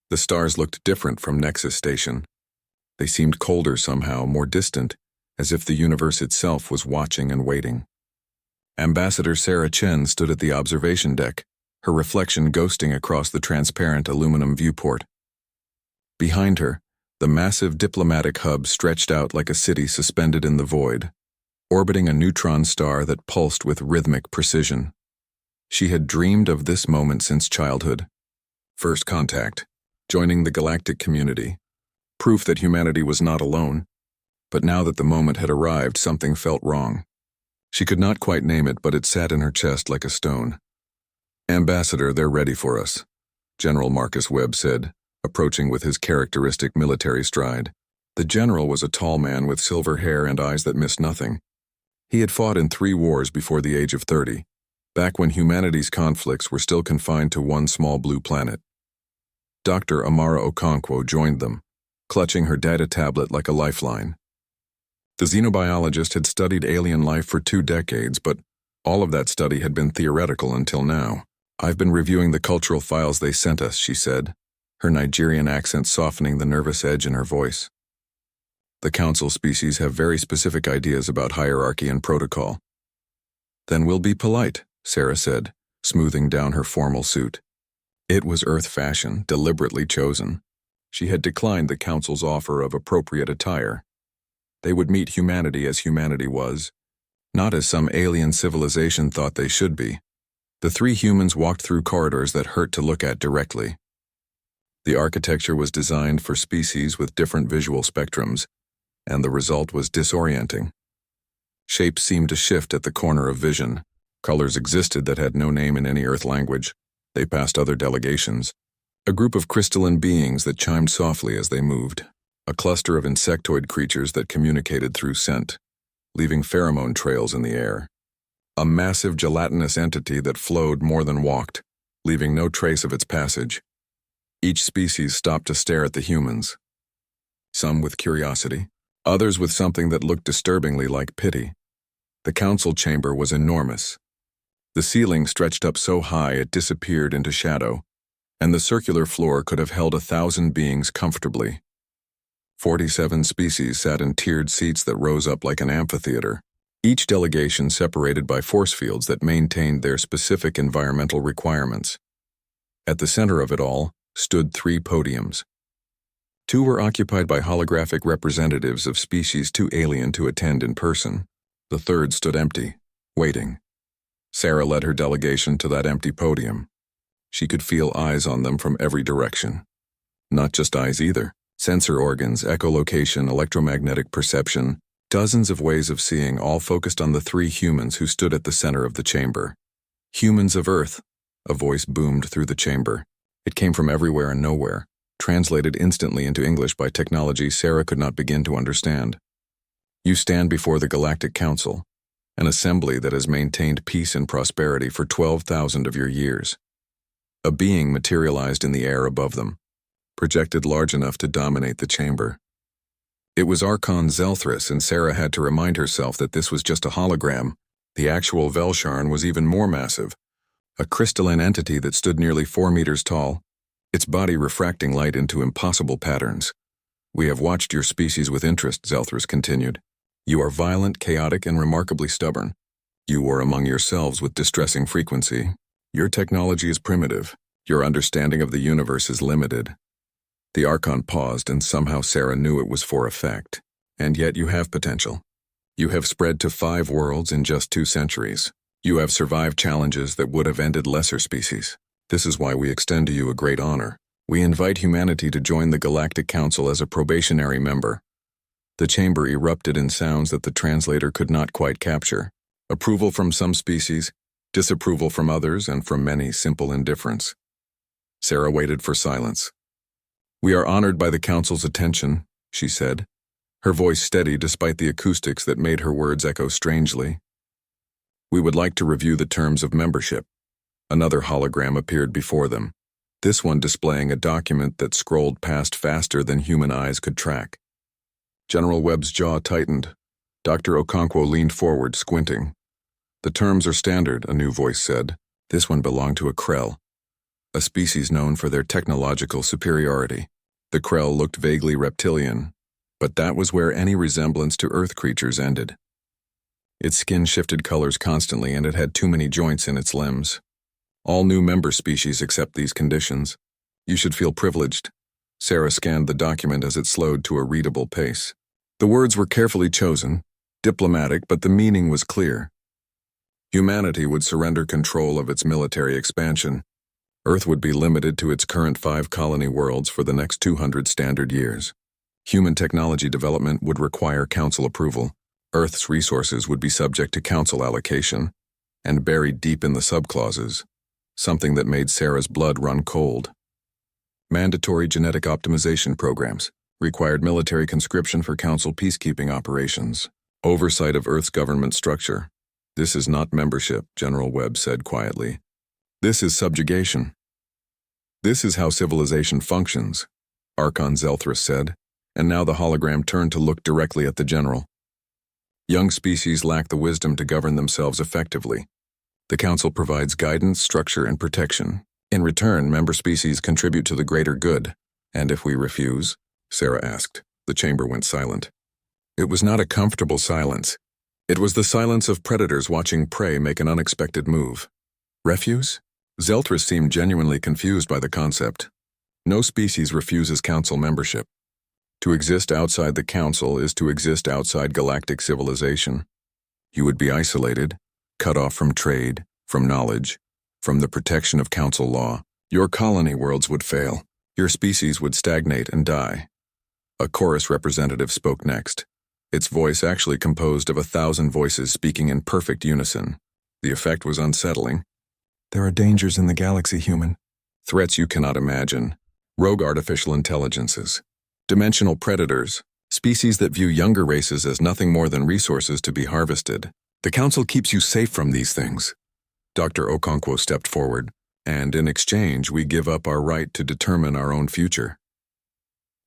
The stars looked different from Nexus Station. They seemed colder somehow, more distant, as if the universe itself was watching and waiting. Ambassador Sarah Chen stood at the observation deck, her reflection ghosting across the transparent aluminum viewport. Behind her, the massive diplomatic hub stretched out like a city suspended in the void, orbiting a neutron star that pulsed with rhythmic precision. She had dreamed of this moment since childhood. First contact, joining the galactic community, proof that humanity was not alone. But now that the moment had arrived, something felt wrong. She could not quite name it, but it sat in her chest like a stone. "Ambassador, they're ready for us," General Marcus Webb said, approaching with his characteristic military stride. The general was a tall man with silver hair and eyes that missed nothing. He had fought in 3 wars before the age of 30, back when humanity's conflicts were still confined to one small blue planet. Dr. Amara Okonkwo joined them, clutching her data tablet like a lifeline. The xenobiologist had studied alien life for 2 decades, but all of that study had been theoretical until now. "I've been reviewing the cultural files they sent us," she said, her Nigerian accent softening the nervous edge in her voice. "The council species have very specific ideas about hierarchy and protocol." "Then we'll be polite," Sarah said, smoothing down her formal suit. It was Earth fashion, deliberately chosen. She had declined the council's offer of appropriate attire. They would meet humanity as humanity was, not as some alien civilization thought they should be. The 3 humans walked through corridors that hurt to look at directly. The architecture was designed for species with different visual spectrums, and the result was disorienting. Shapes seemed to shift at the corner of vision. Colors existed that had no name in any Earth language. They passed other delegations. A group of crystalline beings that chimed softly as they moved. A cluster of insectoid creatures that communicated through scent, leaving pheromone trails in the air. A massive gelatinous entity that flowed more than walked, leaving no trace of its passage. Each species stopped to stare at the humans. Some with curiosity, others with something that looked disturbingly like pity. The council chamber was enormous. The ceiling stretched up so high it disappeared into shadow, and the circular floor could have held 1,000 beings comfortably. 47 species sat in tiered seats that rose up like an amphitheater, each delegation separated by force fields that maintained their specific environmental requirements. At the center of it all stood 3 podiums. 2 were occupied by holographic representatives of species too alien to attend in person. The third stood empty, waiting. Sarah led her delegation to that empty podium. She could feel eyes on them from every direction. Not just eyes either. Sensor organs, echolocation, electromagnetic perception, dozens of ways of seeing, all focused on the 3 humans who stood at the center of the chamber. "Humans of Earth," a voice boomed through the chamber. It came from everywhere and nowhere, translated instantly into English by technology Sarah could not begin to understand. "You stand before the Galactic Council, an assembly that has maintained peace and prosperity for 12,000 of your years." A being materialized in the air above them, projected large enough to dominate the chamber. It was Archon Zelthris, and Sarah had to remind herself that this was just a hologram. The actual Velsharn was even more massive, a crystalline entity that stood nearly 4 meters tall, its body refracting light into impossible patterns. "We have watched your species with interest," Zelthris continued. "You are violent, chaotic, and remarkably stubborn. You war among yourselves with distressing frequency. Your technology is primitive. Your understanding of the universe is limited." The Archon paused, and somehow Sarah knew it was for effect. "And yet you have potential. You have spread to 5 worlds in just 2 centuries. You have survived challenges that would have ended lesser species. This is why we extend to you a great honor. We invite humanity to join the Galactic Council as a probationary member." The chamber erupted in sounds that the translator could not quite capture. Approval from some species, disapproval from others, and from many simple indifference. Sarah waited for silence. "We are honored by the Council's attention," she said, her voice steady despite the acoustics that made her words echo strangely. "We would like to review the terms of membership." Another hologram appeared before them, this one displaying a document that scrolled past faster than human eyes could track. General Webb's jaw tightened. Dr. Okonkwo leaned forward, squinting. "The terms are standard," a new voice said. This one belonged to a Krell. a species known for their technological superiority. The Krell looked vaguely reptilian, but that was where any resemblance to Earth creatures ended. Its skin shifted colors constantly, and it had too many joints in its limbs. All new member species accept these conditions. You should feel privileged. Sarah scanned the document as it slowed to a readable pace. The words were carefully chosen, diplomatic, but the meaning was clear. Humanity would surrender control of its military expansion. Earth would be limited to its current 5 colony worlds for the next 200 standard years. Human technology development would require council approval. Earth's resources would be subject to council allocation, and buried deep in the subclauses, something that made Sarah's blood run cold. Mandatory genetic optimization programs required military conscription for council peacekeeping operations. Oversight of Earth's government structure. This is not membership, General Webb said quietly. This is subjugation. This is how civilization functions, Archon Zelthrus said, and now the hologram turned to look directly at the general. Young species lack the wisdom to govern themselves effectively. The Council provides guidance, structure, and protection. In return, member species contribute to the greater good. And if we refuse? Sarah asked. The chamber went silent. It was not a comfortable silence. It was the silence of predators watching prey make an unexpected move. Refuse? Zelthrus seemed genuinely confused by the concept. No species refuses Council membership. To exist outside the Council is to exist outside galactic civilization. You would be isolated, cut off from trade, from knowledge, from the protection of Council law. Your colony worlds would fail. Your species would stagnate and die. A chorus representative spoke next, its voice actually composed of 1,000 voices speaking in perfect unison. The effect was unsettling. There are dangers in the galaxy, human. Threats you cannot imagine. Rogue artificial intelligences. Dimensional predators. Species that view younger races as nothing more than resources to be harvested. The Council keeps you safe from these things. Dr. Okonkwo stepped forward, and in exchange we give up our right to determine our own future.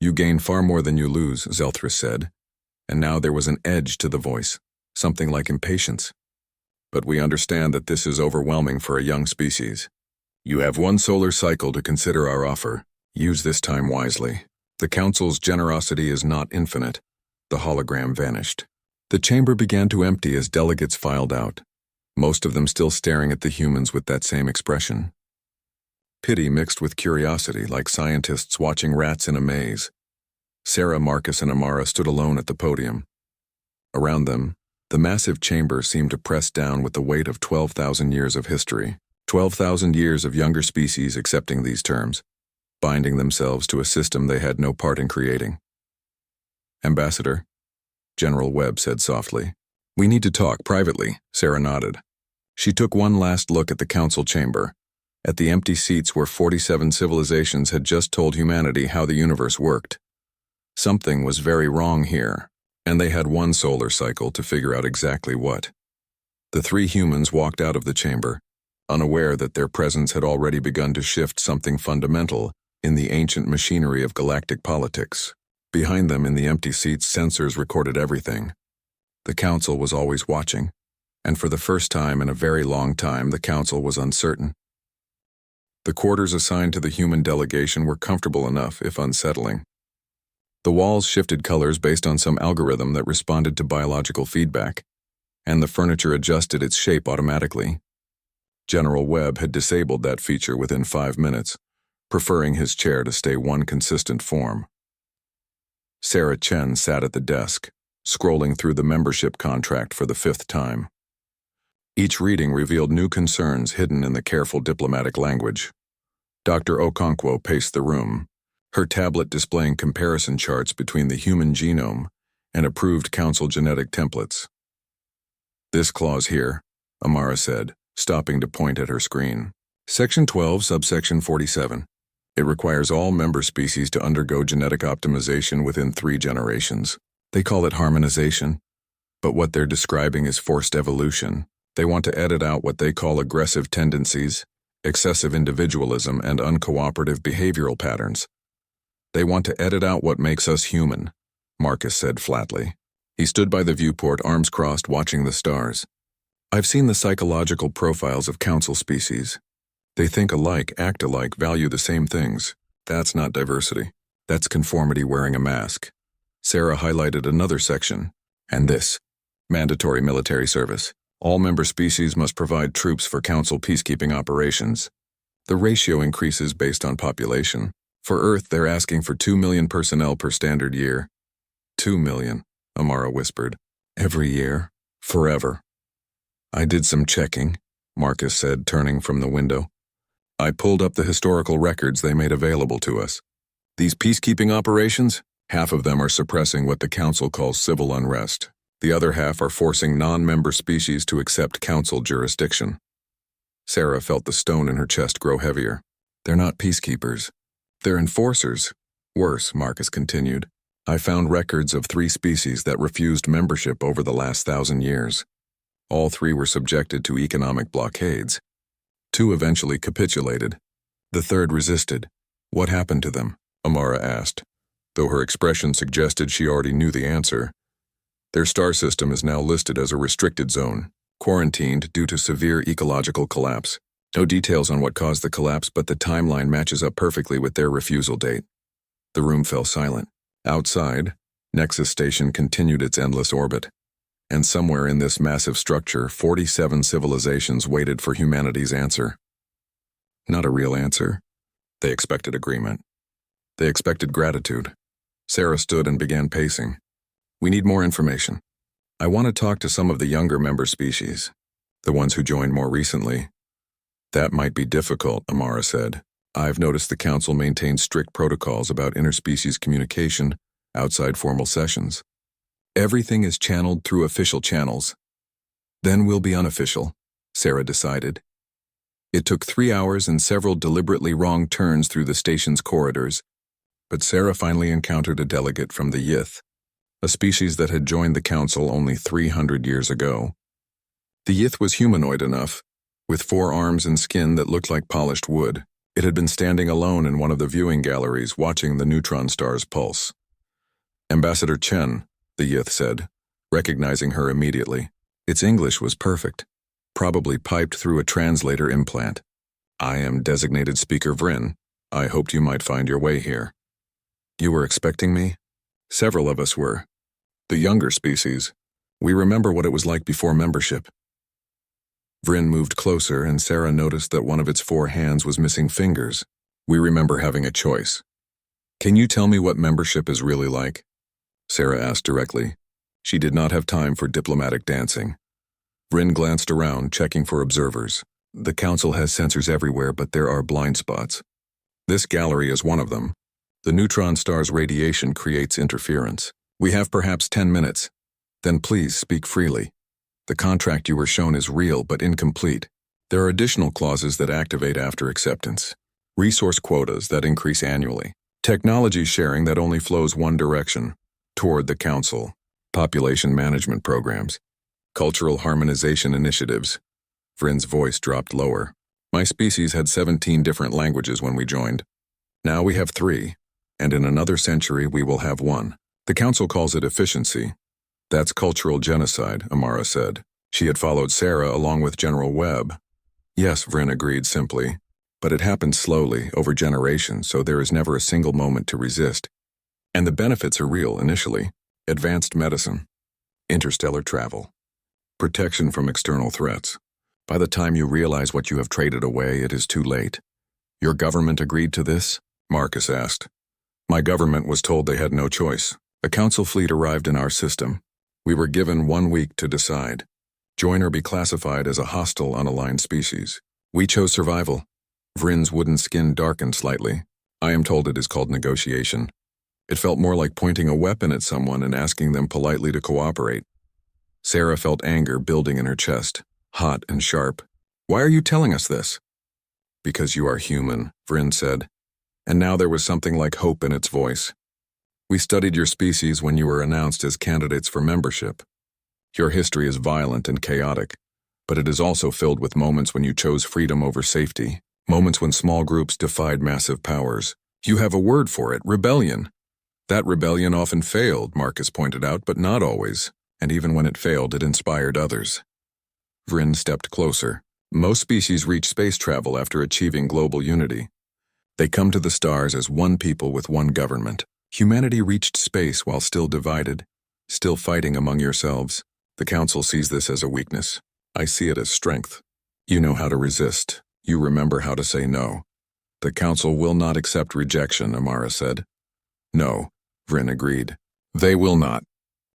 You gain far more than you lose, Zelthrus said, and now there was an edge to the voice, something like impatience. But we understand that this is overwhelming for a young species. You have 1 solar cycle to consider our offer. Use this time wisely. The Council's generosity is not infinite. The hologram vanished. The chamber began to empty as delegates filed out, most of them still staring at the humans with that same expression. Pity mixed with curiosity, like scientists watching rats in a maze. Sarah, Marcus, and Amara stood alone at the podium. Around them, the massive chamber seemed to press down with the weight of 12,000 years of history. 12,000 years of younger species accepting these terms, binding themselves to a system they had no part in creating. Ambassador, General Webb said softly. We need to talk privately, Sarah nodded. She took one last look at the Council chamber, at the empty seats where 47 civilizations had just told humanity how the universe worked. Something was very wrong here, and they had 1 solar cycle to figure out exactly what. The 3 humans walked out of the chamber, unaware that their presence had already begun to shift something fundamental in the ancient machinery of galactic politics. Behind them in the empty seats, sensors recorded everything. The Council was always watching, and for the first time in a very long time, the Council was uncertain. The quarters assigned to the human delegation were comfortable enough, if unsettling. The walls shifted colors based on some algorithm that responded to biological feedback, and the furniture adjusted its shape automatically. General Webb had disabled that feature within 5 minutes, preferring his chair to stay one consistent form. Sarah Chen sat at the desk, scrolling through the membership contract for the 5th time. Each reading revealed new concerns hidden in the careful diplomatic language. Dr. Okonkwo paced the room, her tablet displaying comparison charts between the human genome and approved Council genetic templates. This clause here, Amara said, stopping to point at her screen. Section 12, subsection 47. It requires all member species to undergo genetic optimization within 3 generations. They call it harmonization, but what they're describing is forced evolution. They want to edit out what they call aggressive tendencies, excessive individualism, and uncooperative behavioral patterns. They want to edit out what makes us human, Marcus said flatly. He stood by the viewport, arms crossed, watching the stars. I've seen the psychological profiles of Council species. They think alike, act alike, value the same things. That's not diversity. That's conformity wearing a mask. Sarah highlighted another section. And this. Mandatory military service. All member species must provide troops for Council peacekeeping operations. The ratio increases based on population. For Earth, they're asking for 2 million personnel per standard year. 2 million, Amara whispered. Every year. Forever. I did some checking, Marcus said, turning from the window. I pulled up the historical records they made available to us. These peacekeeping operations, half of them are suppressing what the Council calls civil unrest. The other half are forcing non-member species to accept Council jurisdiction. Sarah felt the stone in her chest grow heavier. They're not peacekeepers. They're enforcers. Worse, Marcus continued. I found records of 3 species that refused membership over the last 1,000 years. All 3 were subjected to economic blockades. 2 eventually capitulated. The 3rd resisted. What happened to them? Amara asked, though her expression suggested she already knew the answer. Their star system is now listed as a restricted zone, quarantined due to severe ecological collapse. No details on what caused the collapse, but the timeline matches up perfectly with their refusal date. The room fell silent. Outside, Nexus Station continued its endless orbit. And somewhere in this massive structure, 47 civilizations waited for humanity's answer. Not a real answer. They expected agreement. They expected gratitude. Sarah stood and began pacing. We need more information. I want to talk to some of the younger member species, the ones who joined more recently. That might be difficult, Amara said. I've noticed the Council maintains strict protocols about interspecies communication outside formal sessions. Everything is channeled through official channels. Then we'll be unofficial, Sarah decided. It took 3 hours and several deliberately wrong turns through the station's corridors, but Sarah finally encountered a delegate from the Yith, a species that had joined the Council only 300 years ago. The Yith was humanoid enough, with 4 arms and skin that looked like polished wood. It had been standing alone in one of the viewing galleries watching the neutron star's pulse. Ambassador Chen, the Yith said, recognizing her immediately. Its English was perfect, probably piped through a translator implant. I am designated Speaker Vryn. I hoped you might find your way here. You were expecting me? Several of us were. The younger species. We remember what it was like before membership. Vryn moved closer, and Sarah noticed that one of its 4 hands was missing fingers. We remember having a choice. Can you tell me what membership is really like? Sarah asked directly. She did not have time for diplomatic dancing. Vryn glanced around, checking for observers. The Council has sensors everywhere, but there are blind spots. This gallery is one of them. The neutron star's radiation creates interference. We have perhaps 10 minutes. Then please speak freely. The contract you were shown is real but incomplete. There are additional clauses that activate after acceptance. Resource quotas that increase annually. Technology sharing that only flows one direction, toward the Council. Population management programs. Cultural harmonization initiatives. Vryn's voice dropped lower. My species had 17 different languages when we joined. Now we have 3, and in another century we will have 1. The Council calls it efficiency. That's cultural genocide, Amara said. She had followed Sarah along with General Webb. Yes, Vryn agreed simply, but it happens slowly, over generations, so there is never a single moment to resist. And the benefits are real initially. Advanced medicine, interstellar travel, protection from external threats. By the time you realize what you have traded away, it is too late. Your government agreed to this? Marcus asked. My government was told they had no choice. A Council fleet arrived in our system. We were given 1 week to decide. Join or be classified as a hostile, unaligned species. We chose survival. Vryn's wooden skin darkened slightly. I am told it is called negotiation. It felt more like pointing a weapon at someone and asking them politely to cooperate. Sarah felt anger building in her chest, hot and sharp. Why are you telling us this? Because you are human, Vryn said. And now there was something like hope in its voice. We studied your species when you were announced as candidates for membership. Your history is violent and chaotic, but it is also filled with moments when you chose freedom over safety, moments when small groups defied massive powers. You have a word for it, rebellion. That rebellion often failed, Marcus pointed out, but not always, and even when it failed, it inspired others. Vryn stepped closer. Most species reach space travel after achieving global unity. They come to the stars as one people with one government. Humanity reached space while still divided, still fighting among yourselves. The Council sees this as a weakness. I see it as strength. You know how to resist. You remember how to say no. The Council will not accept rejection, Amara said. No, Vryn agreed. They will not.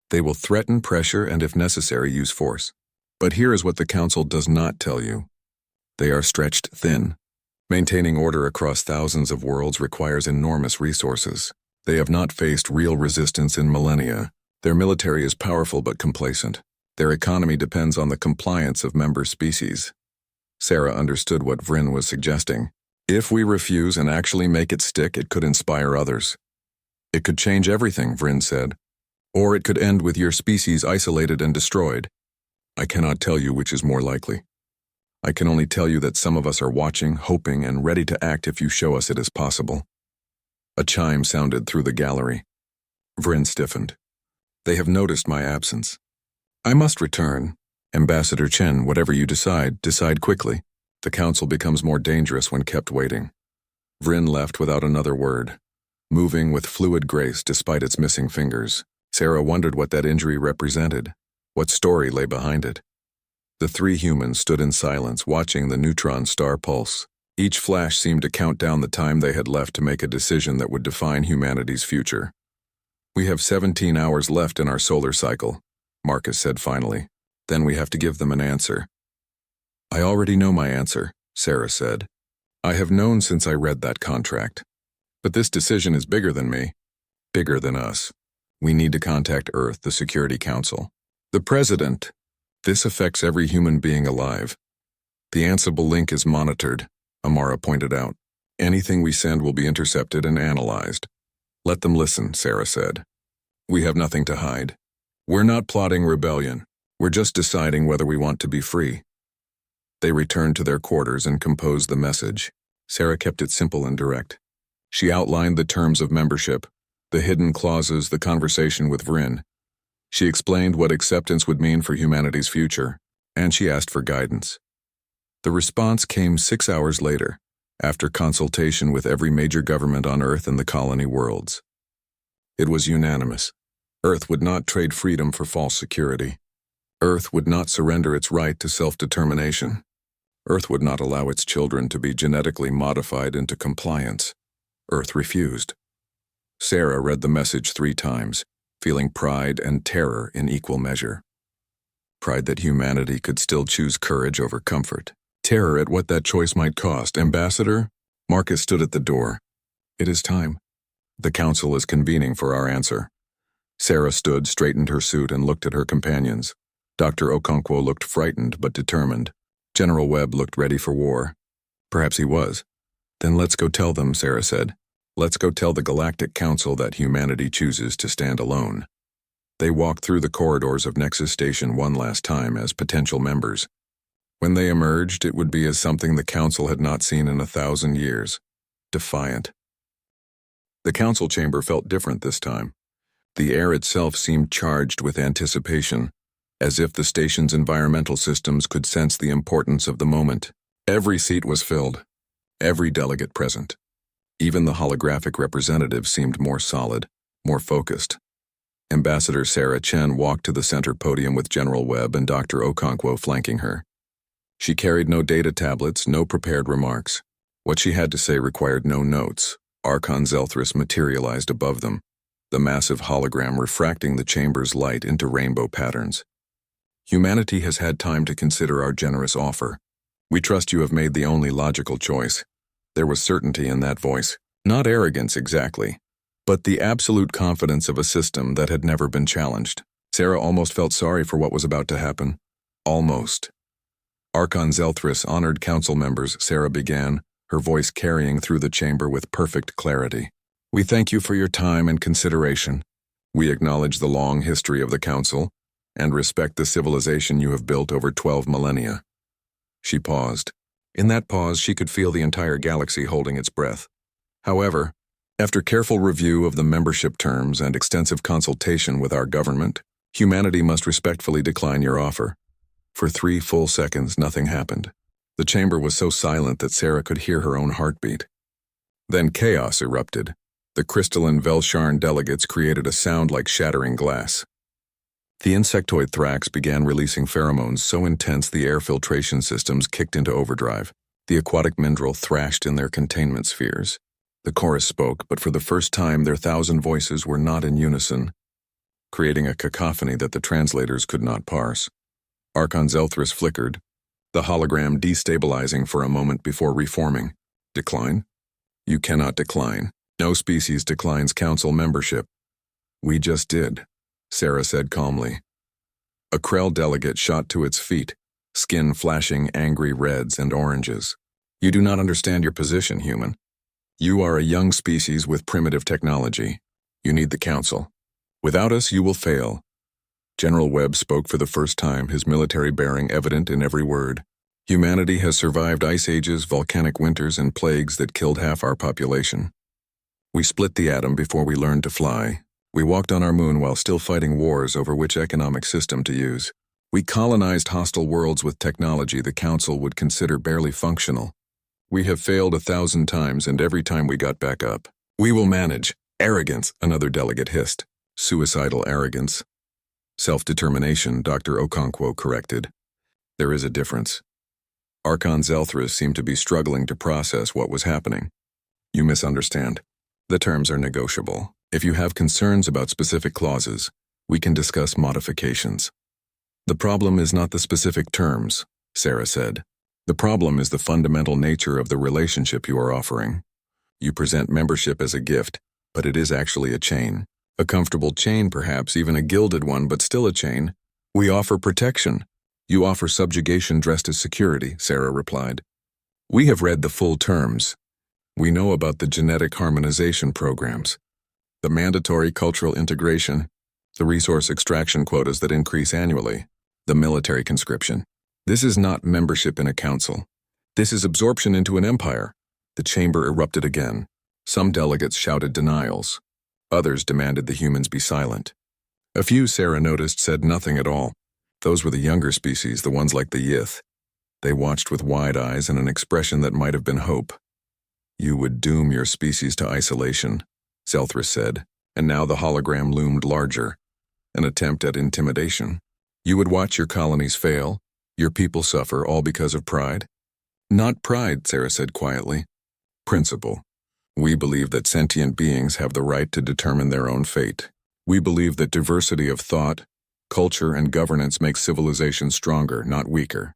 They will threaten, pressure, and if necessary, use force. But here is what the Council does not tell you. They are stretched thin. Maintaining order across thousands of worlds requires enormous resources. They have not faced real resistance in millennia. Their military is powerful but complacent. Their economy depends on the compliance of member species. Sarah understood what Vryn was suggesting. If we refuse and actually make it stick, it could inspire others. It could change everything, Vryn said. Or it could end with your species isolated and destroyed. I cannot tell you which is more likely. I can only tell you that some of us are watching, hoping, and ready to act if you show us it is possible. A chime sounded through the gallery. Vryn stiffened. They have noticed my absence. I must return. Ambassador Chen, whatever you decide quickly. The Council becomes more dangerous when kept waiting. Vryn left without another word, moving with fluid grace despite its missing fingers. Sarah wondered what that injury represented, what story lay behind it. The three humans stood in silence, watching the neutron star pulse. Each flash seemed to count down the time they had left to make a decision that would define humanity's future. We have 17 hours left in our solar cycle, Marcus said finally. Then we have to give them an answer. I already know my answer, Sarah said. I have known since I read that contract. But this decision is bigger than me, bigger than us. We need to contact Earth, the Security Council. The President. This affects every human being alive. The Ansible link is monitored, Amara pointed out. Anything we send will be intercepted and analyzed. Let them listen, Sarah said. We have nothing to hide. We're not plotting rebellion. We're just deciding whether we want to be free. They returned to their quarters and composed the message. Sarah kept it simple and direct. She outlined the terms of membership, the hidden clauses, the conversation with Vryn. She explained what acceptance would mean for humanity's future, and she asked for guidance. The response came 6 hours later, after consultation with every major government on Earth and the colony worlds. It was unanimous. Earth would not trade freedom for false security. Earth would not surrender its right to self-determination. Earth would not allow its children to be genetically modified into compliance. Earth refused. Sarah read the message 3 times, feeling pride and terror in equal measure. Pride that humanity could still choose courage over comfort. Terror at what that choice might cost. Ambassador? Marcus stood at the door. It is time. The Council is convening for our answer. Sarah stood, straightened her suit, and looked at her companions. Dr. Okonkwo looked frightened but determined. General Webb looked ready for war. Perhaps he was. Then let's go tell them, Sarah said. Let's go tell the Galactic Council that humanity chooses to stand alone. They walked through the corridors of Nexus Station one last time as potential members. When they emerged, it would be as something the Council had not seen in 1,000 years. Defiant. The Council chamber felt different this time. The air itself seemed charged with anticipation, as if the station's environmental systems could sense the importance of the moment. Every seat was filled, every delegate present. Even the holographic representative seemed more solid, more focused. Ambassador Sarah Chen walked to the center podium with General Webb and Dr. Okonkwo flanking her. She carried no data tablets, no prepared remarks. What she had to say required no notes. Archon Zelthris materialized above them, the massive hologram refracting the chamber's light into rainbow patterns. Humanity has had time to consider our generous offer. We trust you have made the only logical choice. There was certainty in that voice. Not arrogance exactly, but the absolute confidence of a system that had never been challenged. Sarah almost felt sorry for what was about to happen. Almost. Archon Zelthris honored council members, Sarah began, her voice carrying through the chamber with perfect clarity. We thank you for your time and consideration. We acknowledge the long history of the council and respect the civilization you have built over 12 millennia. She paused. In that pause, she could feel the entire galaxy holding its breath. However, after careful review of the membership terms and extensive consultation with our government, humanity must respectfully decline your offer. For 3 full seconds, nothing happened. The chamber was so silent that Sarah could hear her own heartbeat. Then chaos erupted. The crystalline Velsharn delegates created a sound like shattering glass. The insectoid thrax began releasing pheromones so intense the air filtration systems kicked into overdrive. The aquatic mindrel thrashed in their containment spheres. The chorus spoke, but for the first time their 1,000 voices were not in unison, creating a cacophony that the translators could not parse. Archon Zelthrus flickered, the hologram destabilizing for a moment before reforming. Decline? You cannot decline. No species declines council membership. We just did, Sarah said calmly. A Krell delegate shot to its feet, skin flashing angry reds and oranges. You do not understand your position, human. You are a young species with primitive technology. You need the council. Without us, you will fail. General Webb spoke for the first time, his military bearing evident in every word. Humanity has survived ice ages, volcanic winters, and plagues that killed half our population. We split the atom before we learned to fly. We walked on our moon while still fighting wars over which economic system to use. We colonized hostile worlds with technology the Council would consider barely functional. We have failed 1,000 times, and every time we got back up. We will manage. Arrogance, another delegate hissed. Suicidal arrogance. Self-determination, Dr. Okonkwo corrected. There is a difference. Archon Zelthrus seemed to be struggling to process what was happening. You misunderstand. The terms are negotiable. If you have concerns about specific clauses, we can discuss modifications. The problem is not the specific terms, Sarah said. The problem is the fundamental nature of the relationship you are offering. You present membership as a gift, but it is actually a chain. A comfortable chain, perhaps, even a gilded one, but still a chain. We offer protection. You offer subjugation dressed as security, Sarah replied. We have read the full terms. We know about the genetic harmonization programs, the mandatory cultural integration, the resource extraction quotas that increase annually, the military conscription. This is not membership in a council. This is absorption into an empire. The chamber erupted again. Some delegates shouted denials. Others demanded the humans be silent. A few, Sarah noticed, said nothing at all. Those were the younger species, the ones like the Yith. They watched with wide eyes and an expression that might have been hope. You would doom your species to isolation, Zelthrus said, and now the hologram loomed larger, an attempt at intimidation. You would watch your colonies fail, your people suffer, all because of pride? Not pride, Sarah said quietly. Principle. We believe that sentient beings have the right to determine their own fate. We believe that diversity of thought, culture, and governance makes civilization stronger, not weaker.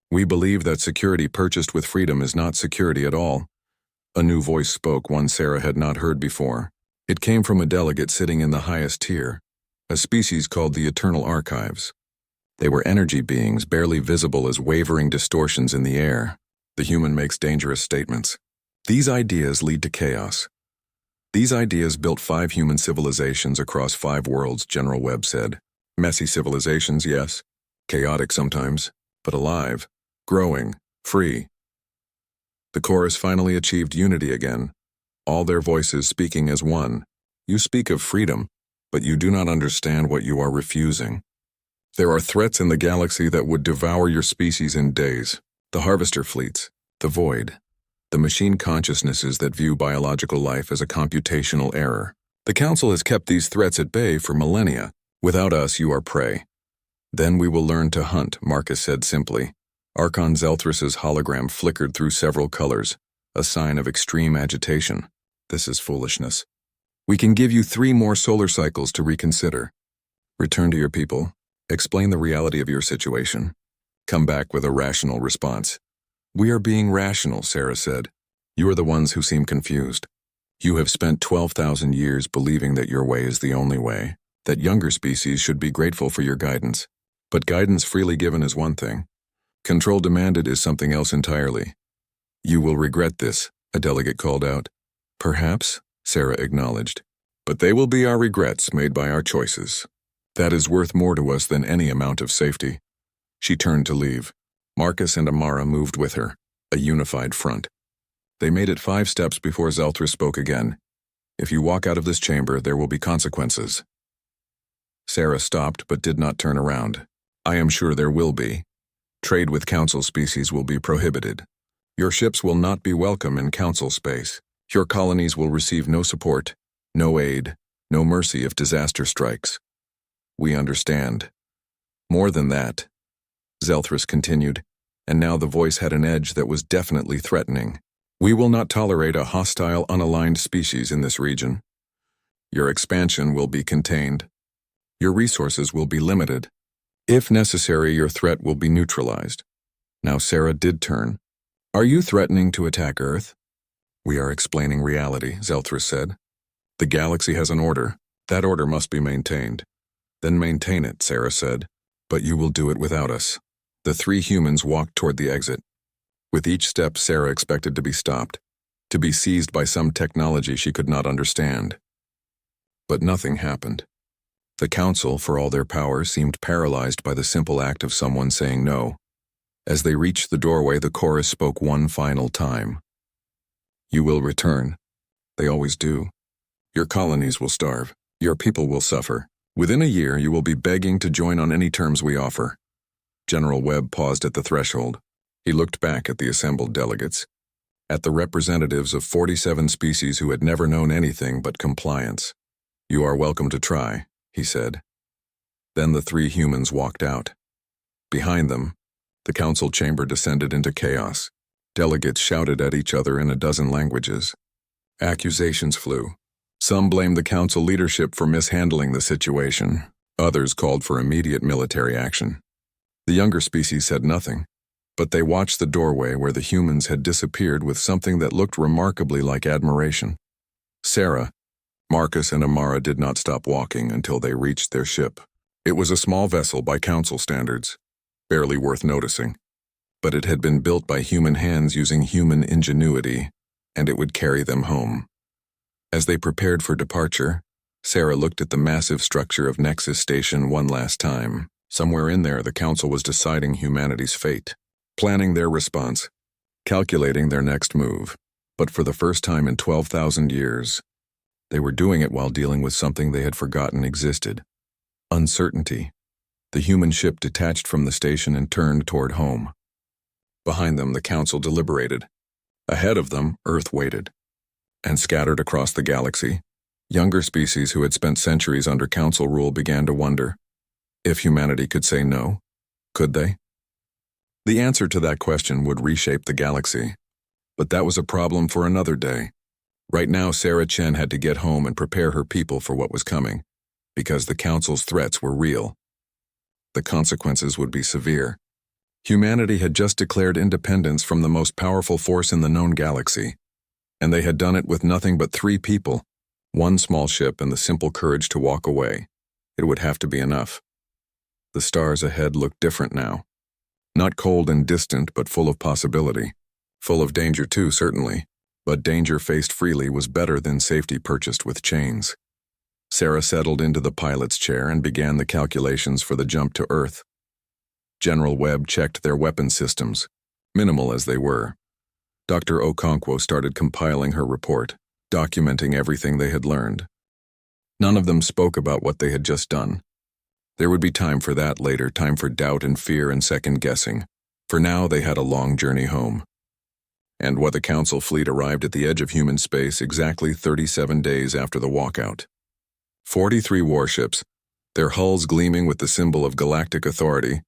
We believe that security purchased with freedom is not security at all. A new voice spoke, one Sarah had not heard before. It came from a delegate sitting in the highest tier, a species called the Eternal Archives. They were energy beings, barely visible as wavering distortions in the air. The human makes dangerous statements. These ideas lead to chaos. These ideas built 5 human civilizations across 5 worlds, General Webb said. Messy civilizations, yes. Chaotic sometimes, but alive, growing, free. The chorus finally achieved unity again, all their voices speaking as one. You speak of freedom, but you do not understand what you are refusing. There are threats in the galaxy that would devour your species in days. The harvester fleets, the void, the machine consciousnesses that view biological life as a computational error. The Council has kept these threats at bay for millennia. Without us, you are prey. Then we will learn to hunt, Marcus said simply. Archon Zelthrus's hologram flickered through several colors, a sign of extreme agitation. This is foolishness. We can give you 3 more solar cycles to reconsider. Return to your people. Explain the reality of your situation. Come back with a rational response. We are being rational, Sarah said. You are the ones who seem confused. You have spent 12,000 years believing that your way is the only way, that younger species should be grateful for your guidance. But guidance freely given is one thing. Control demanded is something else entirely. You will regret this, a delegate called out. Perhaps, Sarah acknowledged. But they will be our regrets made by our choices. That is worth more to us than any amount of safety. She turned to leave. Marcus and Amara moved with her, a unified front. They made it 5 steps before Zelthrus spoke again. If you walk out of this chamber, there will be consequences. Sarah stopped but did not turn around. I am sure there will be. Trade with Council species will be prohibited. Your ships will not be welcome in Council space. Your colonies will receive no support, no aid, no mercy if disaster strikes. We understand. More than that, Zelthrus continued, and now the voice had an edge that was definitely threatening. We will not tolerate a hostile, unaligned species in this region. Your expansion will be contained. Your resources will be limited. If necessary, your threat will be neutralized. Now Sarah did turn. Are you threatening to attack Earth? We are explaining reality, Zelthrus said. The galaxy has an order. That order must be maintained. Then maintain it, Sarah said. But you will do it without us. The three humans walked toward the exit. With each step, Sarah expected to be stopped, to be seized by some technology she could not understand. But nothing happened. The Council, for all their power, seemed paralyzed by the simple act of someone saying no. As they reached the doorway, the chorus spoke one final time. You will return. They always do. Your colonies will starve. Your people will suffer. Within a year, you will be begging to join on any terms we offer. General Webb paused at the threshold. He looked back at the assembled delegates, at the representatives of 47 species who had never known anything but compliance. You are welcome to try, he said. Then the three humans walked out. Behind them, the council chamber descended into chaos. Delegates shouted at each other in a dozen languages. Accusations flew. Some blamed the council leadership for mishandling the situation. Others called for immediate military action. The younger species said nothing, but they watched the doorway where the humans had disappeared with something that looked remarkably like admiration. Sarah, Marcus, and Amara did not stop walking until they reached their ship. It was a small vessel by council standards, barely worth noticing, but it had been built by human hands using human ingenuity, and it would carry them home. As they prepared for departure, Sarah looked at the massive structure of Nexus Station one last time. Somewhere in there, the council was deciding humanity's fate, planning their response, calculating their next move. But for the first time in 12,000 years, they were doing it while dealing with something they had forgotten existed. Uncertainty. The human ship detached from the station and turned toward home. Behind them, the council deliberated. Ahead of them, Earth waited. And scattered across the galaxy, younger species who had spent centuries under council rule began to wonder, if humanity could say no, could they? The answer to that question would reshape the galaxy. But that was a problem for another day. Right now, Sarah Chen had to get home and prepare her people for what was coming, because the council's threats were real. The consequences would be severe. Humanity had just declared independence from the most powerful force in the known galaxy, and they had done it with nothing but 3 people, 1 small ship, and the simple courage to walk away. It would have to be enough. The stars ahead looked different now. Not cold and distant, but full of possibility. Full of danger too, certainly, but danger faced freely was better than safety purchased with chains. Sarah settled into the pilot's chair and began the calculations for the jump to Earth. General Webb checked their weapon systems, minimal as they were. Dr. Okonkwo started compiling her report, documenting everything they had learned. None of them spoke about what they had just done. There would be time for that later, time for doubt and fear and second-guessing. For now, they had a long journey home. And what the Council fleet arrived at the edge of human space exactly 37 days after the walkout. 43 warships, their hulls gleaming with the symbol of galactic authority,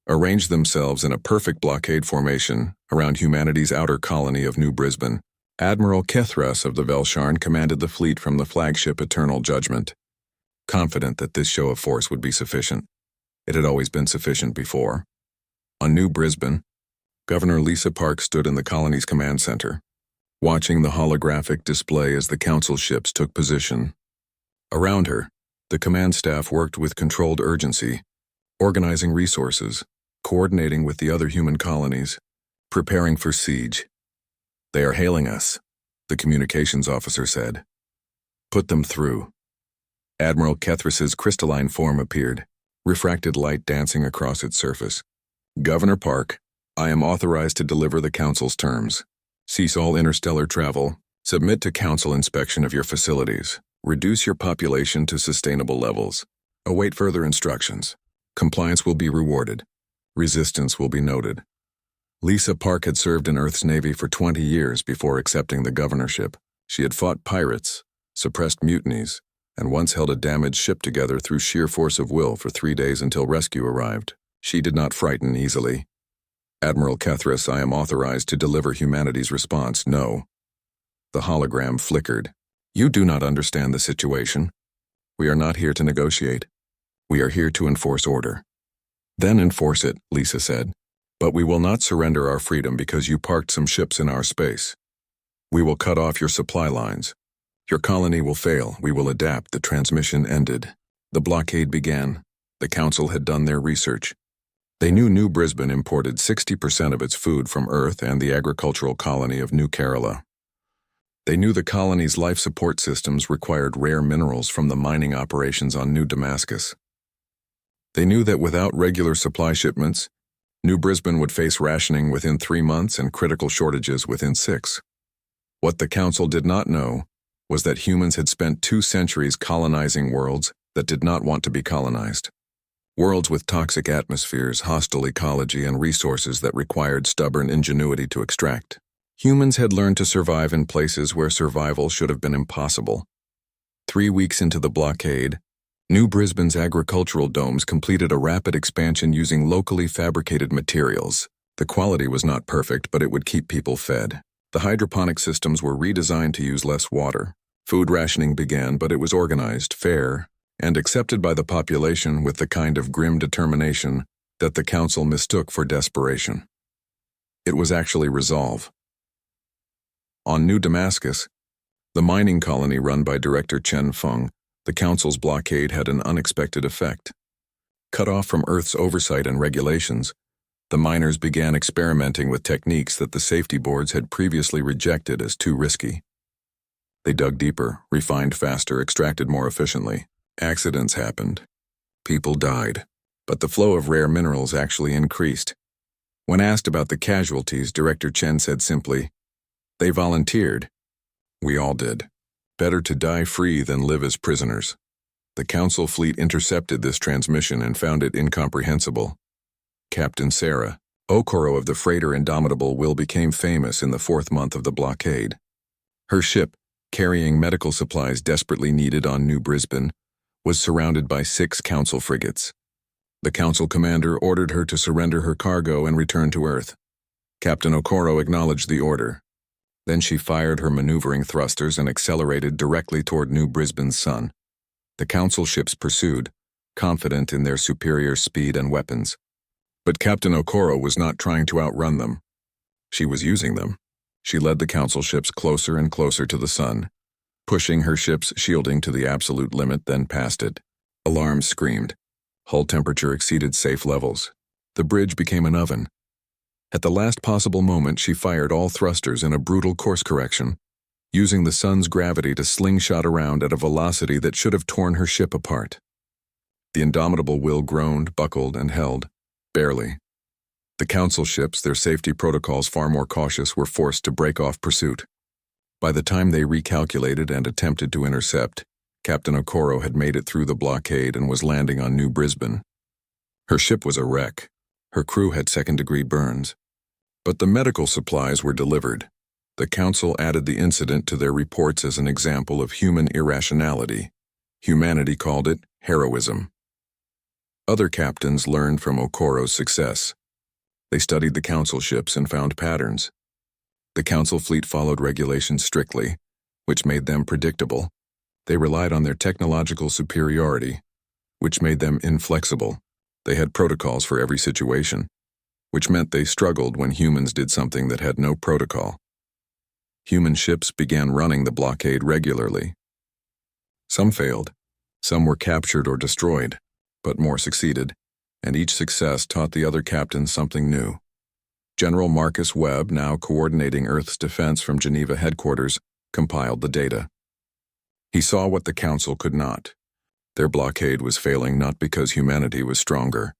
arranged themselves in a perfect blockade formation around humanity's outer colony of New Brisbane. Admiral Kethras of the Velsharn commanded the fleet from the flagship Eternal Judgment, confident that this show of force would be sufficient. It had always been sufficient before. On New Brisbane, Governor Lisa Park stood in the colony's command center, watching the holographic display as the council ships took position. Around her, the command staff worked with controlled urgency, organizing resources, coordinating with the other human colonies, preparing for siege. They are hailing us, the communications officer said. Put them through. Admiral Kethras's crystalline form appeared, refracted light dancing across its surface. Governor Park, I am authorized to deliver the Council's terms. Cease all interstellar travel. Submit to Council inspection of your facilities. Reduce your population to sustainable levels. Await further instructions. Compliance will be rewarded. Resistance will be noted. Lisa Park had served in Earth's Navy for 20 years before accepting the governorship. She had fought pirates, suppressed mutinies, and once held a damaged ship together through sheer force of will for 3 days until rescue arrived. She did not frighten easily. Admiral Kethris, I am authorized to deliver humanity's response. No. The hologram flickered. You do not understand the situation. We are not here to negotiate. We are here to enforce order. Then enforce it, Lisa said. But we will not surrender our freedom because you parked some ships in our space. We will cut off your supply lines. Your colony will fail. We will adapt. The transmission ended. The blockade began. The council had done their research. They knew New Brisbane imported 60% of its food from Earth and the agricultural colony of New Kerala. They knew the colony's life support systems required rare minerals from the mining operations on New Damascus. They knew that without regular supply shipments, New Brisbane would face rationing within 3 months and critical shortages within 6. What the council did not know was that humans had spent 2 centuries colonizing worlds that did not want to be colonized. Worlds with toxic atmospheres, hostile ecology, and resources that required stubborn ingenuity to extract. Humans had learned to survive in places where survival should have been impossible. 3 weeks into the blockade, New Brisbane's agricultural domes completed a rapid expansion using locally fabricated materials. The quality was not perfect, but it would keep people fed. The hydroponic systems were redesigned to use less water. Food rationing began, but it was organized, fair, and accepted by the population with the kind of grim determination that the council mistook for desperation. It was actually resolve. On New Damascus, the mining colony run by Director Chen Feng, the council's blockade had an unexpected effect. Cut off from Earth's oversight and regulations, the miners began experimenting with techniques that the safety boards had previously rejected as too risky. They dug deeper, refined faster, extracted more efficiently. Accidents happened. People died. But the flow of rare minerals actually increased. When asked about the casualties, Director Chen said simply, "They volunteered. We all did. Better to die free than live as prisoners." The council fleet intercepted this transmission and found it incomprehensible. Captain Sarah Okoro of the freighter Indomitable Will became famous in the 4th month of the blockade. Her ship, carrying medical supplies desperately needed on New Brisbane, was surrounded by 6 council frigates. The council commander ordered her to surrender her cargo and return to Earth. Captain Okoro acknowledged the order. Then she fired her maneuvering thrusters and accelerated directly toward New Brisbane's sun. The council ships pursued, confident in their superior speed and weapons. But Captain Okoro was not trying to outrun them. She was using them. She led the council ships closer and closer to the sun, pushing her ship's shielding to the absolute limit, then past it. Alarms screamed. Hull temperature exceeded safe levels. The bridge became an oven. At the last possible moment, she fired all thrusters in a brutal course correction, using the sun's gravity to slingshot around at a velocity that should have torn her ship apart. The Indomitable Will groaned, buckled, and held, barely. The council ships, their safety protocols far more cautious, were forced to break off pursuit. By the time they recalculated and attempted to intercept, Captain Okoro had made it through the blockade and was landing on New Brisbane. Her ship was a wreck. Her crew had second-degree burns. But the medical supplies were delivered. The council added the incident to their reports as an example of human irrationality. Humanity called it heroism. Other captains learned from Okoro's success. They studied the council ships and found patterns. The council fleet followed regulations strictly, which made them predictable. They relied on their technological superiority, which made them inflexible. They had protocols for every situation, which meant they struggled when humans did something that had no protocol. Human ships began running the blockade regularly. Some failed, some were captured or destroyed, but more succeeded, and each success taught the other captains something new. General Marcus Webb, now coordinating Earth's defense from Geneva headquarters, compiled the data. He saw what the council could not. Their blockade was failing not because humanity was stronger,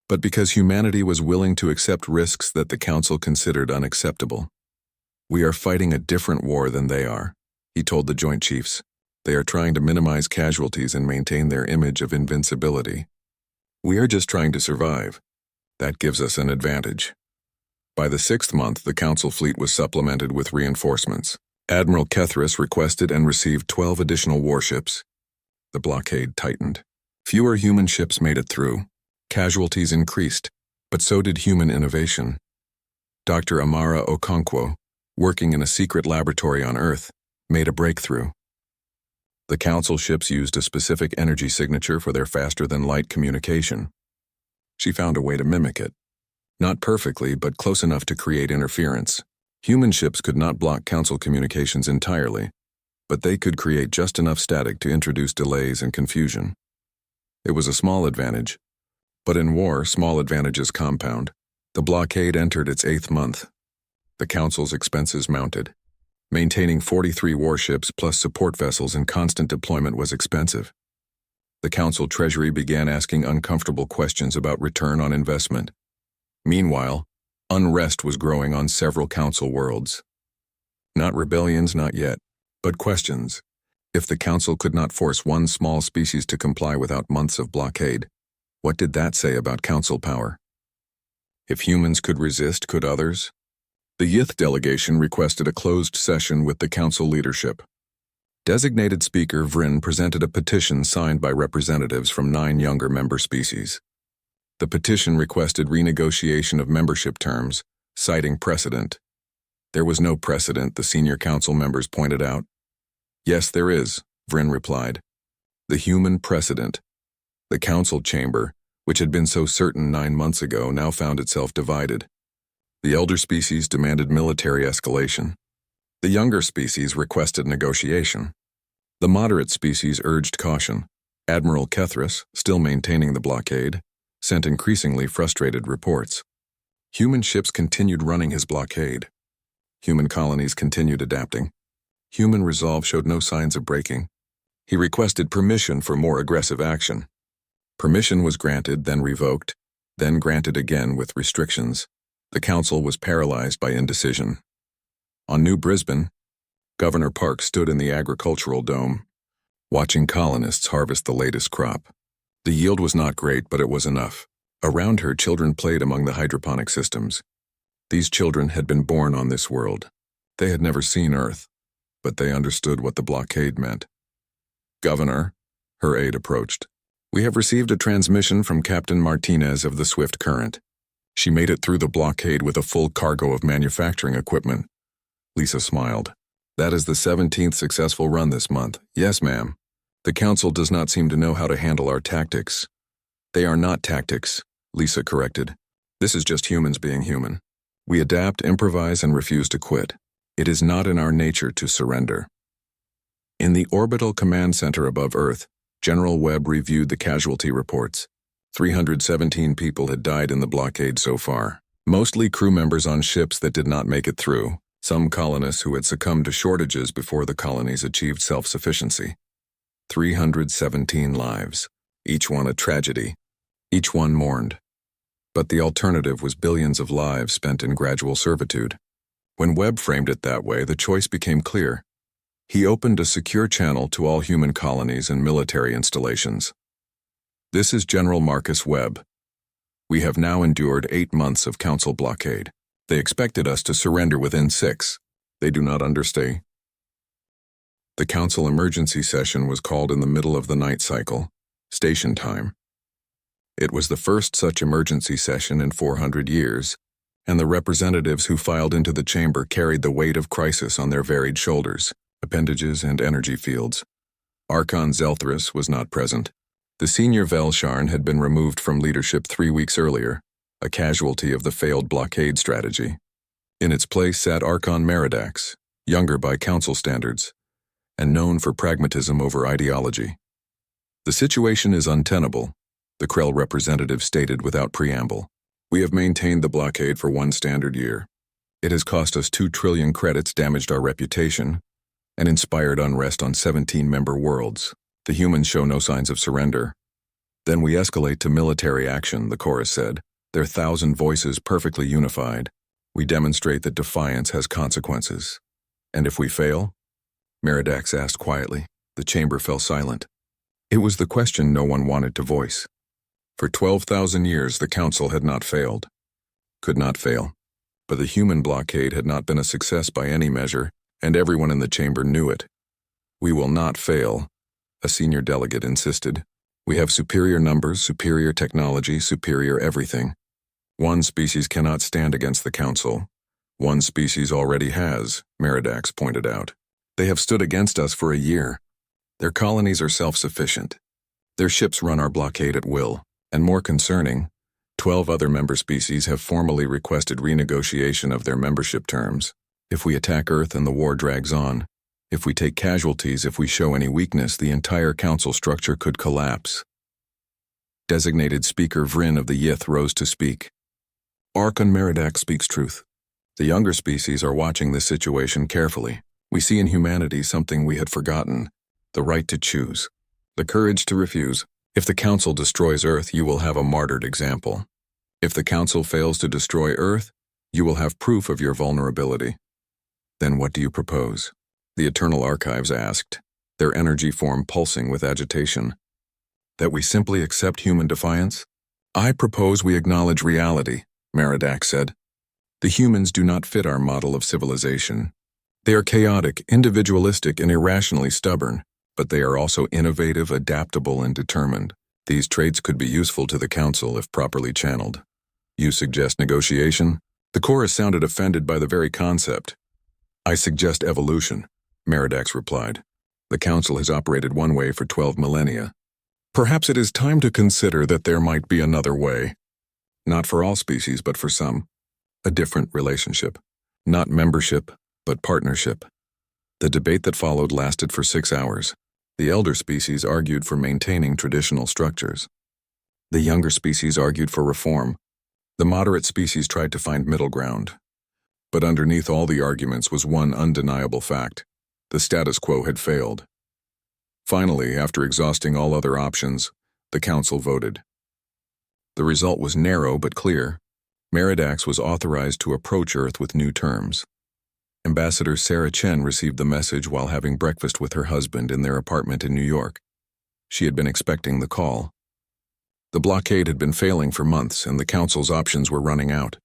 but because humanity was willing to accept risks that the council considered unacceptable. "We are fighting a different war than they are," he told the Joint Chiefs. "They are trying to minimize casualties and maintain their image of invincibility. We are just trying to survive. That gives us an advantage. By the 6th month, the Council fleet was supplemented with reinforcements. Admiral Kethris requested and received 12 additional warships. The blockade tightened. Fewer human ships made it through. Casualties increased, but so did human innovation. Dr. Amara Okonkwo, working in a secret laboratory on Earth, made a breakthrough. The Council ships used a specific energy signature for their faster-than-light communication. She found a way to mimic it. Not perfectly, but close enough to create interference. Human ships could not block Council communications entirely, but they could create just enough static to introduce delays and confusion. It was a small advantage, but in war, small advantages compound. The blockade entered its 8th month. The Council's expenses mounted. Maintaining 43 warships plus support vessels in constant deployment was expensive. The Council treasury began asking uncomfortable questions about return on investment. Meanwhile, unrest was growing on several Council worlds. Not rebellions, not yet, but questions. If the Council could not force one small species to comply without months of blockade, what did that say about Council power? If humans could resist, could others? The Yith delegation requested a closed session with the Council leadership. Designated Speaker Vryn presented a petition signed by representatives from 9 younger member species. The petition requested renegotiation of membership terms, citing precedent. There was no precedent, the senior Council members pointed out. Yes, there is, Vryn replied. The human precedent. The Council chamber, which had been so certain 9 months ago, now found itself divided. The elder species demanded military escalation. The younger species requested negotiation. The moderate species urged caution. Admiral Kethris, still maintaining the blockade, sent increasingly frustrated reports. Human ships continued running his blockade. Human colonies continued adapting. Human resolve showed no signs of breaking. He requested permission for more aggressive action. Permission was granted, then revoked, then granted again with restrictions. The Council was paralyzed by indecision. On New Brisbane, Governor Park stood in the agricultural dome, watching colonists harvest the latest crop. The yield was not great, but it was enough. Around her, children played among the hydroponic systems. These children had been born on this world. They had never seen Earth, but they understood what the blockade meant. Governor, her aide approached. We have received a transmission from Captain Martinez of the Swift Current. She made it through the blockade with a full cargo of manufacturing equipment. Lisa smiled. That is the 17th successful run this month. Yes, ma'am. The Council does not seem to know how to handle our tactics. They are not tactics, Lisa corrected. This is just humans being human. We adapt, improvise, and refuse to quit. It is not in our nature to surrender. In the orbital command center above Earth, General Webb reviewed the casualty reports. 317 people had died in the blockade so far, mostly crew members on ships that did not make it through, some colonists who had succumbed to shortages before the colonies achieved self-sufficiency. 317 lives, each one a tragedy, each one mourned. But the alternative was billions of lives spent in gradual servitude. When Webb framed it that way, the choice became clear. He opened a secure channel to all human colonies and military installations. This is General Marcus Webb. We have now endured 8 months of Council blockade. They expected us to surrender within 6. They do not understand. The Council emergency session was called in the middle of the night cycle, station time. It was the first such emergency session in 400 years, and the representatives who filed into the chamber carried the weight of crisis on their varied shoulders, appendages, and energy fields. Archon Zelthris was not present. The senior Velsharn had been removed from leadership 3 weeks earlier, a casualty of the failed blockade strategy. In its place sat Archon Meridax, younger by Council standards, and known for pragmatism over ideology. The situation is untenable, the Krell representative stated without preamble. We have maintained the blockade for 1 standard year. It has cost us 2 trillion credits, damaged our reputation, and inspired unrest on 17 member worlds. The humans show no signs of surrender. Then we escalate to military action, the chorus said, their 1,000 voices perfectly unified. We demonstrate that defiance has consequences. And if we fail? Meridax asked quietly. The chamber fell silent. It was the question no one wanted to voice. For 12,000 years, the Council had not failed. Could not fail. But the human blockade had not been a success by any measure, and everyone in the chamber knew it. "We will not fail," a senior delegate insisted. "We have superior numbers, superior technology, superior everything. One species cannot stand against the Council. One species already has," Meridax pointed out. "They have stood against us for a year. Their colonies are self-sufficient. Their ships run our blockade at will. And more concerning, 12 other member species have formally requested renegotiation of their membership terms. If we attack Earth and the war drags on, if we take casualties, if we show any weakness, the entire Council structure could collapse." Designated Speaker Vryn of the Yith rose to speak. "Archon Meridax speaks truth. The younger species are watching this situation carefully. We see in humanity something we had forgotten: the right to choose, the courage to refuse. If the Council destroys Earth, you will have a martyred example. If the Council fails to destroy Earth, you will have proof of your vulnerability. Then what do you propose?" The Eternal Archives asked, their energy form pulsing with agitation. "That we simply accept human defiance?" "I propose we acknowledge reality," Meridax said. "The humans do not fit our model of civilization. They are chaotic, individualistic, and irrationally stubborn, but they are also innovative, adaptable, and determined. These traits could be useful to the Council if properly channeled. You suggest negotiation?" The chorus sounded offended by the very concept. "I suggest evolution," Meridax replied. "The Council has operated one way for 12 millennia. Perhaps it is time to consider that there might be another way. Not for all species, but for some. A different relationship. Not membership, but partnership." The debate that followed lasted for 6 hours. The elder species argued for maintaining traditional structures. The younger species argued for reform. The moderate species tried to find middle ground. But underneath all the arguments was one undeniable fact: the status quo had failed. Finally, after exhausting all other options, the Council voted. The result was narrow but clear. Meridax was authorized to approach Earth with new terms. Ambassador Sarah Chen received the message while having breakfast with her husband in their apartment in New York. She had been expecting the call. The blockade had been failing for months, and the Council's options were running out.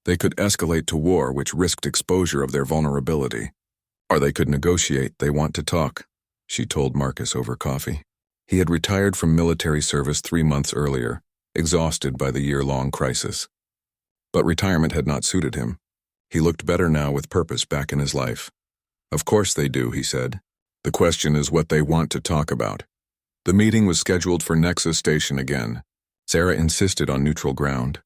They could escalate to war, which risked exposure of their vulnerability. Or they could negotiate. "They want to talk," she told Marcus over coffee. He had retired from military service 3 months earlier, exhausted by the year-long crisis. But retirement had not suited him. He looked better now with purpose back in his life. "Of course they do," he said. "The question is what they want to talk about." The meeting was scheduled for Nexus Station again. Sarah insisted on neutral ground,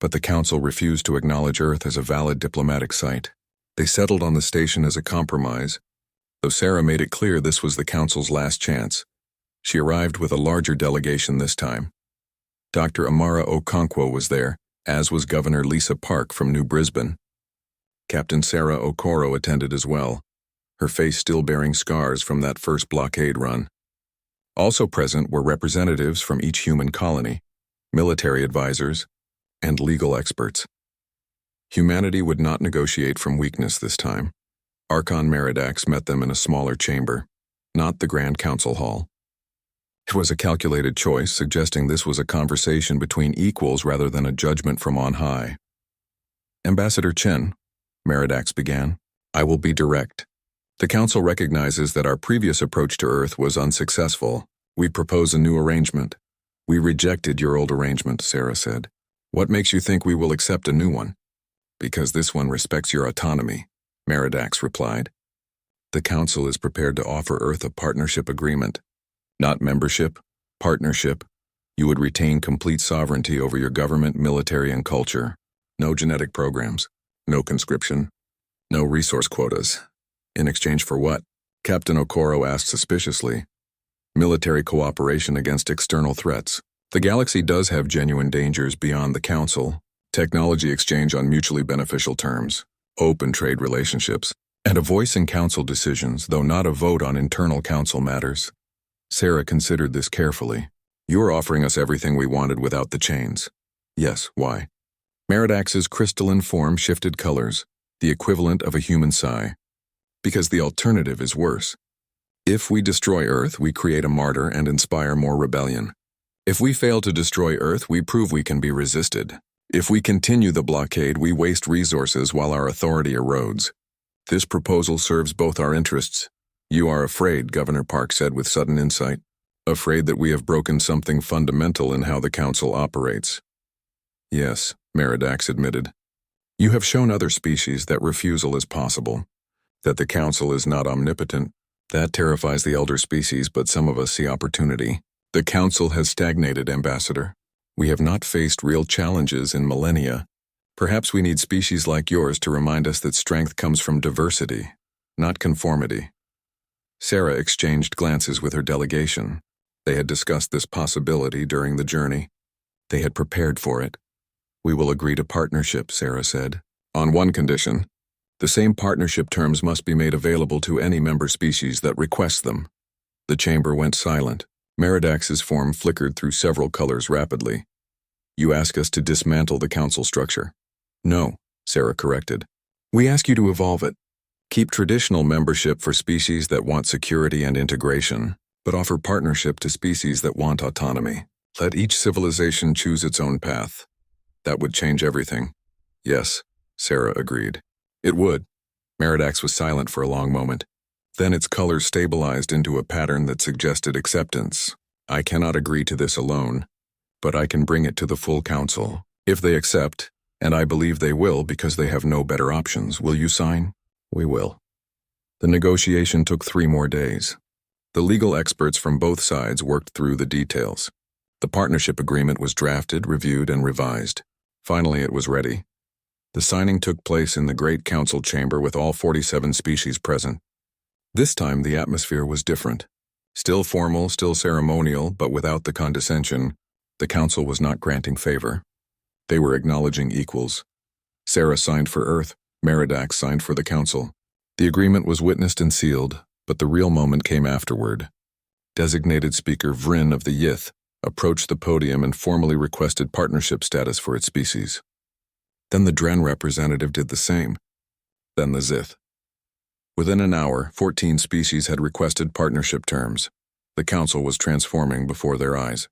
but the Council refused to acknowledge Earth as a valid diplomatic site. They settled on the station as a compromise, though Sarah made it clear this was the Council's last chance. She arrived with a larger delegation this time. Dr. Amara Okonkwo was there, as was Governor Lisa Park from New Brisbane. Captain Sarah Okoro attended as well, her face still bearing scars from that first blockade run. Also present were representatives from each human colony, military advisors, and legal experts. Humanity would not negotiate from weakness this time. Archon Meridax met them in a smaller chamber, not the Grand Council Hall. It was a calculated choice, suggesting this was a conversation between equals rather than a judgment from on high. "Ambassador Chen," Meridax began, "I will be direct. The Council recognizes that our previous approach to Earth was unsuccessful. We propose a new arrangement." "We rejected your old arrangement," Sarah said. "What makes you think we will accept a new one?" "Because this one respects your autonomy," Meridax replied. "The Council is prepared to offer Earth a partnership agreement. Not membership, partnership. You would retain complete sovereignty over your government, military, and culture. No genetic programs. No conscription. No resource quotas. In exchange for what?" Captain Okoro asked suspiciously. "Military cooperation against external threats. The galaxy does have genuine dangers beyond the Council. Technology exchange on mutually beneficial terms. Open trade relationships. And a voice in Council decisions, though not a vote on internal Council matters." Sarah considered this carefully. "You are offering us everything we wanted without the chains." "Yes, why?" Meridax's crystalline form shifted colors, the equivalent of a human sigh. "Because the alternative is worse. If we destroy Earth, we create a martyr and inspire more rebellion. If we fail to destroy Earth, we prove we can be resisted. If we continue the blockade, we waste resources while our authority erodes. This proposal serves both our interests. You are afraid, Governor Park said with sudden insight. Afraid that we have broken something fundamental in how the Council operates. Yes, Meridax admitted. You have shown other species that refusal is possible, that the Council is not omnipotent. That terrifies the elder species, but some of us see opportunity. The Council has stagnated, Ambassador. We have not faced real challenges in millennia. Perhaps we need species like yours to remind us that strength comes from diversity, not conformity. Sarah exchanged glances with her delegation. They had discussed this possibility during the journey. They had prepared for it. We will agree to partnership, Sarah said. On one condition. The same partnership terms must be made available to any member species that requests them. The chamber went silent. Meridax's form flickered through several colors rapidly. You ask us to dismantle the Council structure. No, Sarah corrected. We ask you to evolve it. Keep traditional membership for species that want security and integration, but offer partnership to species that want autonomy. Let each civilization choose its own path. That would change everything. Yes, Sarah agreed. It would. Meridax was silent for a long moment. Then its colors stabilized into a pattern that suggested acceptance. I cannot agree to this alone, but I can bring it to the full Council. If they accept, and I believe they will because they have no better options, will you sign? We will. The negotiation took 3 more days. The legal experts from both sides worked through the details. The partnership agreement was drafted, reviewed, and revised. Finally, it was ready. The signing took place in the Great Council chamber with all 47 species present. This time, the atmosphere was different. Still formal, still ceremonial, but without the condescension. The Council was not granting favor. They were acknowledging equals. Sarah signed for Earth, Meridax signed for the Council. The agreement was witnessed and sealed, but the real moment came afterward. Designated Speaker Vryn of the Yith approached the podium and formally requested partnership status for its species. Then the Dren representative did the same. Then the Zith. Within an hour, 14 species had requested partnership terms. The Council was transforming before their eyes.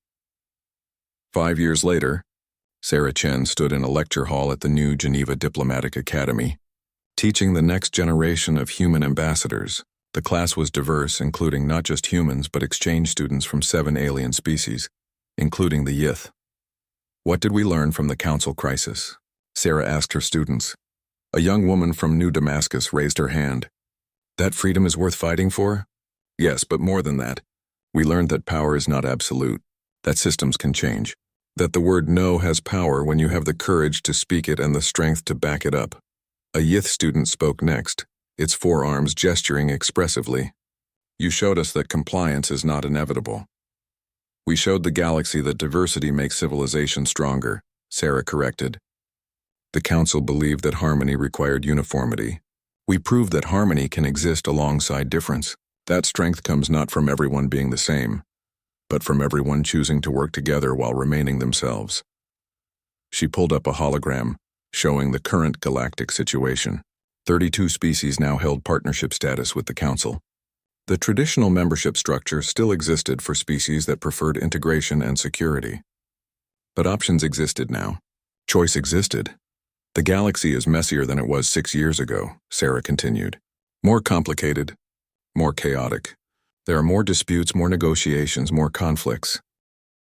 5 years later, Sarah Chen stood in a lecture hall at the new Geneva Diplomatic Academy, teaching the next generation of human ambassadors. The class was diverse, including not just humans but exchange students from 7 alien species, including the Yith. What did we learn from the Council crisis? Sarah asked her students. A young woman from New Damascus raised her hand. That freedom is worth fighting for? Yes, but more than that. We learned that power is not absolute, that systems can change, that the word no has power when you have the courage to speak it and the strength to back it up. A Yith student spoke next, its forearms gesturing expressively. You showed us that compliance is not inevitable. We showed the galaxy that diversity makes civilization stronger, Sarah corrected. The Council believed that harmony required uniformity. We proved that harmony can exist alongside difference. That strength comes not from everyone being the same, but from everyone choosing to work together while remaining themselves. She pulled up a hologram, showing the current galactic situation. 32 species now held partnership status with the Council. The traditional membership structure still existed for species that preferred integration and security. But options existed now. Choice existed. The galaxy is messier than it was 6 years ago, Sarah continued. More complicated, more chaotic. There are more disputes, more negotiations, more conflicts.